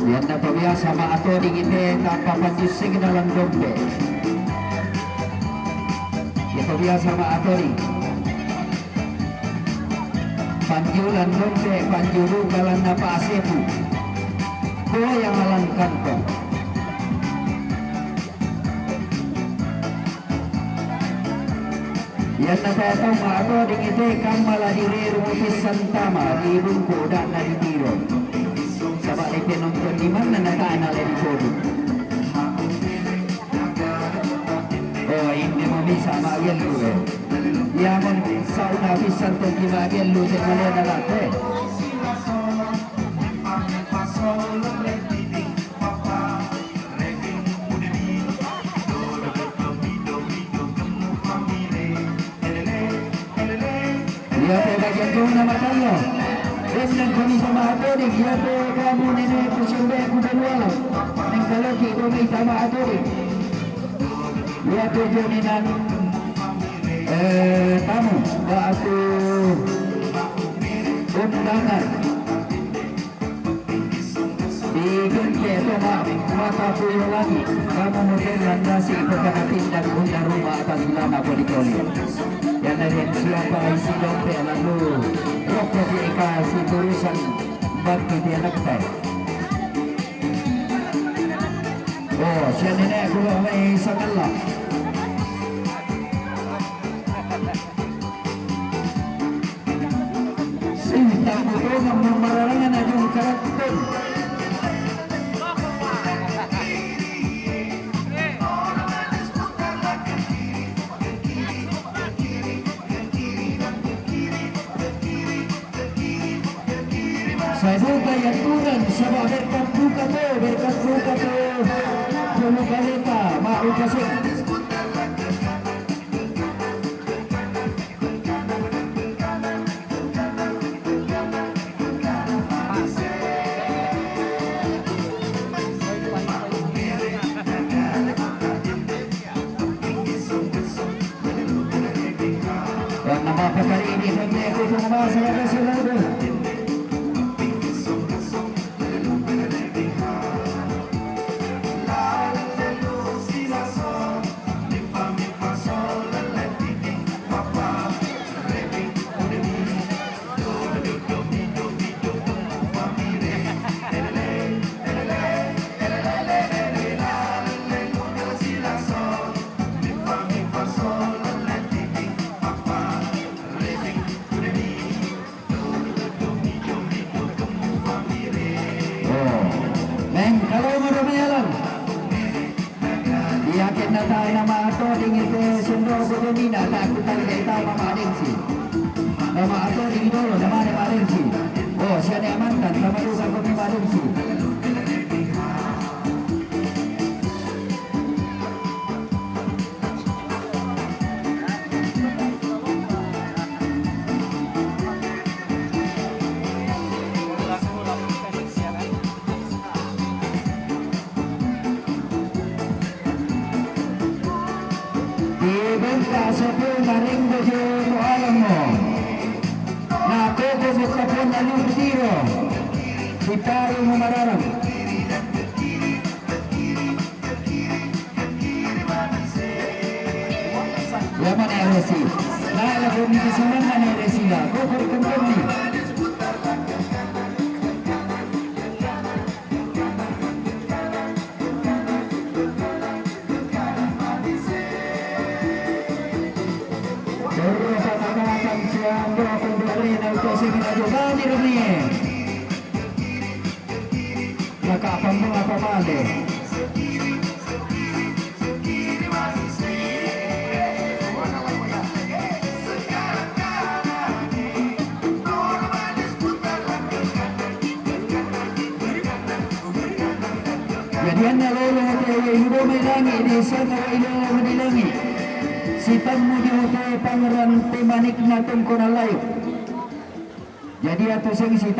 Yan na pabiasa maato dingite kapapanjusing dalam dombe. Ya pabiasa maato di. Panjulan dombe panjuru galan napa asepu. Ko yang alang kanto. Yan na tayo maato dingite kamala dire rumupis santama di bungko dan na di tiro. Sabak di penonton di mana nataan ala di kodo. Oh ini mau bisa magian lu ya mon sauna pisan to di magian lu se male na late. Dia bagian tu nama tayo. Dengan kami sama atori, dia kamu nenek kucumbe kubelualo. Nengkalo kita kami sama atori. Dia jodinan tamu waktu undangan. Bikin ketoma mata puyo lagi. Kamu mungkin landasi perkanatin dan undang rumah atas lama polikoli. Yang dari siapa isi dompet lalu rokok dikasih tulisan bagi dia naktai. Oh, siya nenek kulo may sakala. Sintang ito ng mararangan na yung karakter. Saya buka yang turun sebab berkat buka tu dulu kalita mau kasih dan nama kali ini saya ikut nama saya Rasulullah. Kalau merumayalan yakin na tayo na maato dingite sundro ko domina na aku talaga itaw mamadingsi na maato dingidolo naman ni madingsi oh siya ni amantan tamalugan ko ni madingsi Ibenta sepuluh maring dojo to alam mo. Nakogo mo kapon na yung tiro. Iparo mo mararang. Yaman ay resi. Naalagom ni kisunan na ni resila. Kukor kumpon ni. Nakapang mga pamali. Jadian na lolo tayo hidup may langit di sana ilaw mo di langit. Sipan mo di hote pangeran timanik na tungkol na layo. Jadi ato sing